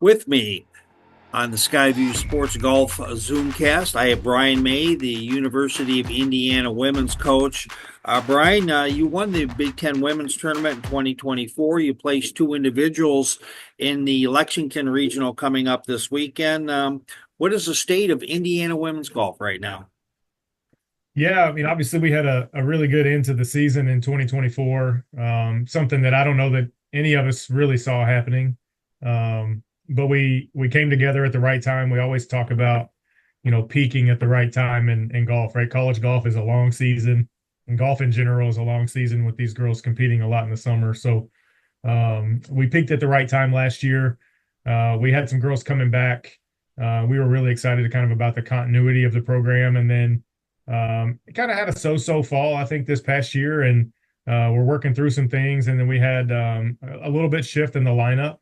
With me on the Skyview Sports Golf Zoomcast, I have Brian May, the University of Indiana women's coach. Brian, you won the Big Ten women's tournament in 2024. You placed two individuals in the Lexington regional coming up this weekend. What is the state of Indiana women's golf right now? Yeah, I mean, obviously we had a really good end to the season in 2024. Something that I don't know that any of us really saw happening. But we came together at the right time. We always talk about, peaking at the right time in golf, right? College golf is a long season, and golf in general is a long season with these girls competing a lot in the summer. So we peaked at the right time last year. We had some girls coming back. We were really excited kind of about the continuity of the program, and then it kind of had a so-so fall, I think, this past year, and we're working through some things. And then we had a little bit shift in the lineup,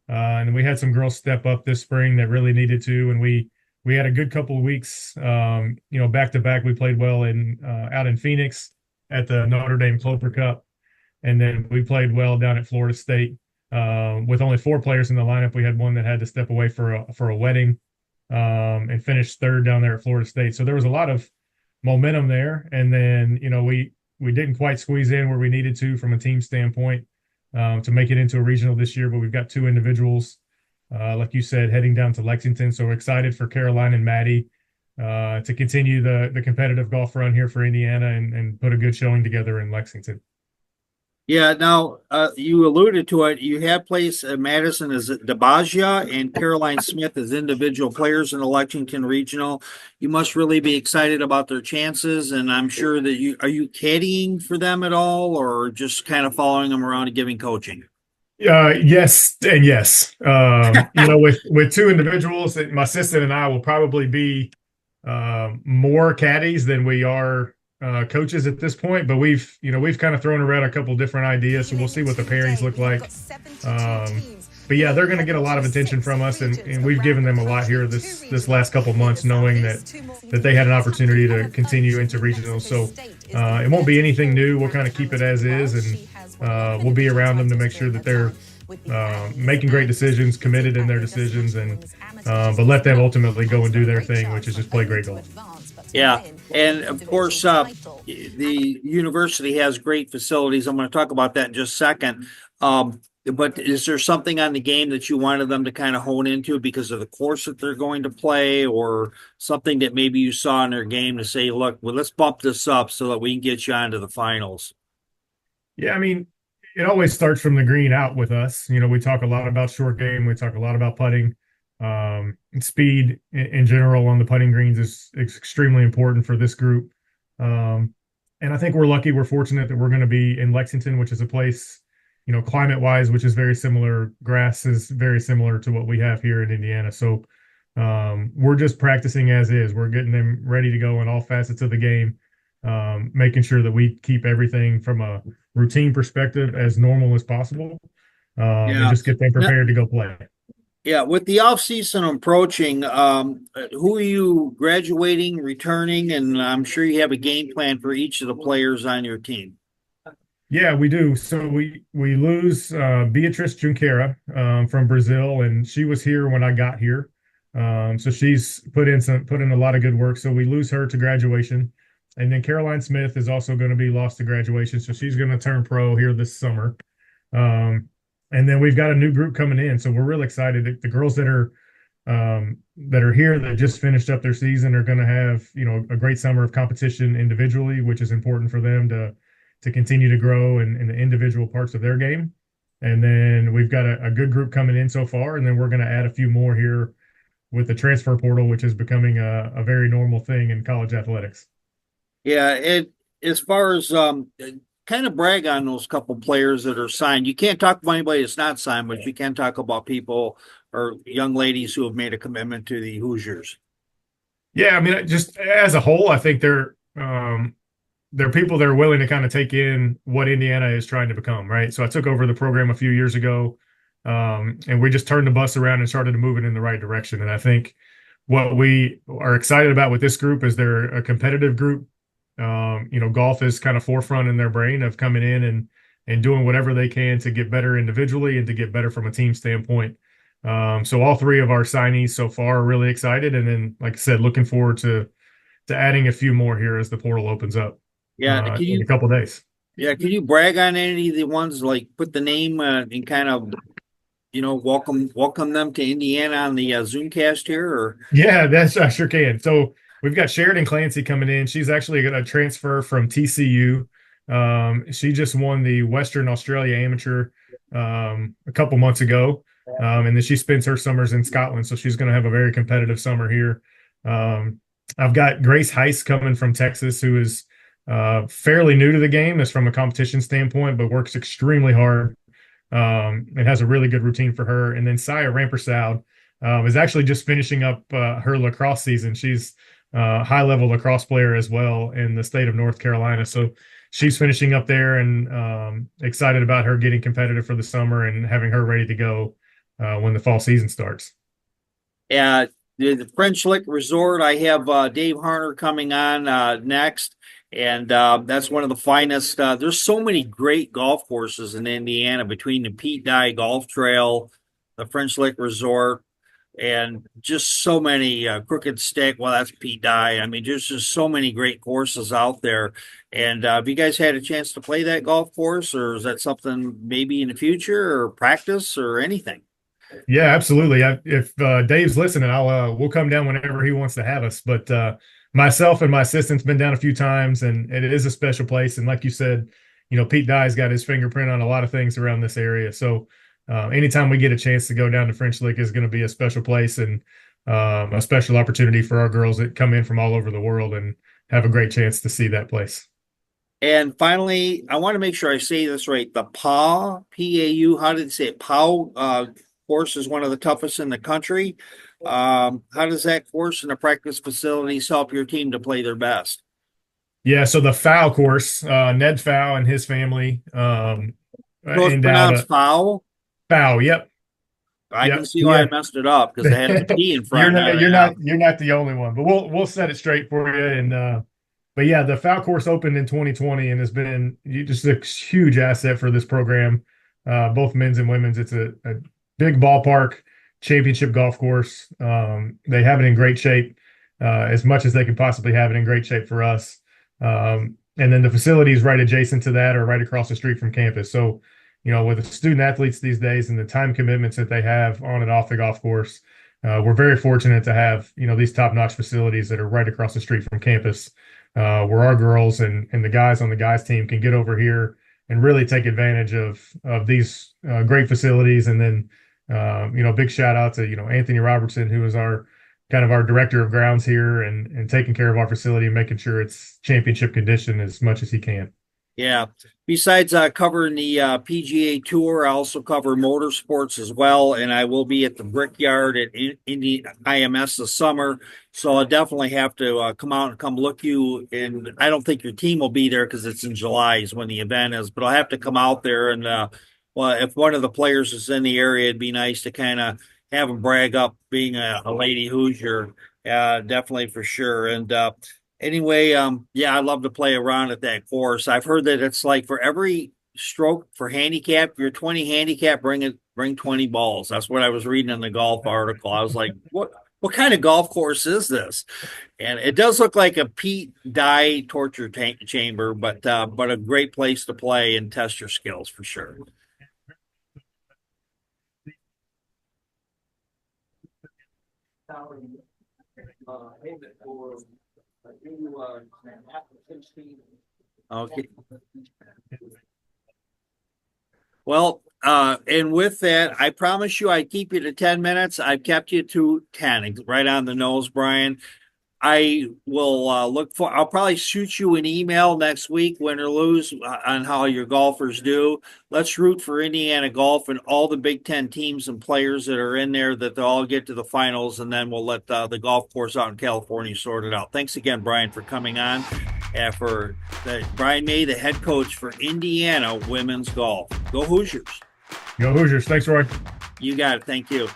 and we had some girls step up this spring that really needed to. And we had a good couple of weeks, back to back. We played well in out in Phoenix at the Notre Dame Clover Cup, and then we played well down at Florida State. With only four players in the lineup, we had one that had to step away for a wedding, and finished third down there at Florida State. So there was a lot of momentum there. And then, we didn't quite squeeze in where we needed to from a team standpoint, to make it into a regional this year. But we've got two individuals, like you said, heading down to Lexington. So we're excited for Caroline and Maddie to continue the competitive golf run here for Indiana, and put a good showing together in Lexington. Yeah, now you alluded to it. You have placed Madison as DeBagia and Caroline Smith as individual players in the Lexington Regional. You must really be excited about their chances, and I'm sure that you caddying for them at all, or just kind of following them around and giving coaching? Yes and yes. With two individuals, my assistant and I will probably be more caddies than we are coaches at this point. But we've kind of thrown around a couple different ideas, so we'll see what the pairings look like. But yeah, they're going to get a lot of attention from us, and we've given them a lot here this last couple months, knowing that they had an opportunity to continue into regionals. So it won't be anything new. We'll kind of keep it as is, and we'll be around them to make sure that they're making great decisions, committed in their decisions, and but let them ultimately go and do their thing, which is just play great golf. Yeah, and of course, the university has great facilities. I'm going to talk about that in just a second. But is there something on the game that you wanted them to kind of hone into because of the course that they're going to play, or something that maybe you saw in their game to say, look, well, let's bump this up so that we can get you onto the finals? Yeah, I mean, it always starts from the green out with us. We talk a lot about short game. We talk a lot about putting. Speed in general on the putting greens is extremely important for this group. And I think we're lucky, we're fortunate that we're going to be in Lexington, which is a place, climate wise, which is very similar. Grass is very similar to what we have here in Indiana. So we're just practicing as is. We're getting them ready to go in all facets of the game, making sure that we keep everything from a routine perspective as normal as possible, and Yeah. just get them prepared to go play. Yeah, with the off season approaching, who are you graduating, returning, and I'm sure you have a game plan for each of the players on your team. Yeah, we do. So we lose Beatrice Junqueira from Brazil, and she was here when I got here. So she's put in a lot of good work. So we lose her to graduation, and then Caroline Smith is also going to be lost to graduation. So she's going to turn pro here this summer. And then we've got a new group coming in, so we're real excited. The girls that are here that just finished up their season are going to have a great summer of competition individually, which is important for them to continue to grow in the individual parts of their game. And then we've got a good group coming in so far, and then we're going to add a few more here with the transfer portal, which is becoming a very normal thing in college athletics. Yeah, it as far as kind of brag on those couple players that are signed. You can't talk about anybody that's not signed, but you can talk about people or young ladies who have made a commitment to the Hoosiers. Yeah, I mean, just as a whole, I think they're people that are willing to kind of take in what Indiana is trying to become, right? So I took over the program a few years ago, and we just turned the bus around and started to move it in the right direction. And I think what we are excited about with this group is they're a competitive group. Golf is kind of forefront in their brain of coming in and doing whatever they can to get better individually and to get better from a team standpoint. So all three of our signees so far are really excited. And then, like I said, looking forward to adding a few more here as the portal opens up Yeah, can in a you couple days. yeah, can you brag on any of the ones like put the name and kind of welcome them to Indiana on the Zoomcast here or Yeah, I sure can. So we've got Sheridan Clancy coming in. She's actually going to transfer from TCU. She just won the Western Australia Amateur a couple months ago, and then she spends her summers in Scotland. So she's going to have a very competitive summer here. Um, I've got Grace Heiss coming from Texas, who is fairly new to the game, as from a competition standpoint, but works extremely hard and has a really good routine for her. And then Saya Rampersad is actually just finishing up her lacrosse season. She's a high level lacrosse player as well in the state of North Carolina. So she's finishing up there and excited about her getting competitive for the summer and having her ready to go when the fall season starts. uh, the French Lick Resort? I have Dave Harner coming on next, and that's one of the finest. There's so many great golf courses in Indiana between the Pete Dye Golf Trail, the French Lick Resort, and just so many Crooked Stick. Well, that's Pete Dye. I mean, there's just so many great courses out there. And have you guys had a chance to play that golf course, or is that something maybe in the future, or practice, or anything? Yeah, absolutely. If Dave's listening, we'll come down whenever he wants to have us. But myself and my assistant's been down a few times, and it is a special place. And like you said, Pete Dye's got his fingerprint on a lot of things around this area. So anytime we get a chance to go down to French Lick is going to be a special place and a special opportunity for our girls that come in from all over the world and have a great chance to see that place. And finally, I want to make sure I say this right. The PAU, how did it say it? PAU course is one of the toughest in the country. How does that course and the practice facilities help your team to play their best? Yeah, so the foul course, Ned Fow and his family So it's endowed pronounced a foul. foul. Yep, I can yep. see why I Yeah. messed it up because I had a P in front, not an F. You're not the only one, but we'll set it straight for you. And but yeah, the foul course opened in 2020 and has been just a huge asset for this program, both men's and women's. It's a big ballpark, championship golf course. They have it in great shape, as much as they can possibly have it in great shape for us. And then the facilities right adjacent to that or right across the street from campus. So, with the student athletes these days and the time commitments that they have on and off the golf course, we're very fortunate to have, these top-notch facilities that are right across the street from campus, where our girls and the guys on the guys team can get over here and really take advantage of these great facilities. And then, big shout out to, Anthony Robertson, who is our director of grounds here and taking care of our facility and making sure it's championship condition as much as he can. Yeah. Besides covering the PGA Tour, I also cover motorsports as well, and I will be at the Brickyard at Indy IMS this summer. So I'll definitely have to come out and come look you. And I don't think your team will be there because it's in July is when the event is, but I'll have to come out there and well, if one of the players is in the area, it'd be nice to kind of have them brag up being a lady Hoosier. Definitely for sure. And anyway, yeah, I love to play around at that course. I've heard that it's like for every stroke for handicap, you're 20 handicap, bring 20 balls. That's what I was reading in the golf article. I was like, what kind of golf course is this? And it does look like a Pete Dye torture chamber, but a great place to play and test your skills for sure. Okay. Well, and with that, I promise you I'd keep you to 10 minutes. I've kept you to 10, right on the nose, Brian. I will I'll probably shoot you an email next week, win or lose, on how your golfers do. Let's root for Indiana golf and all the Big Ten teams and players that are in there that they'll all get to the finals, and then we'll let the golf course out in California sort it out. Thanks again, Brian, for coming on. Brian May, the head coach for Indiana women's golf. Go Hoosiers. Go Hoosiers. Thanks, Roy. You got it. Thank you.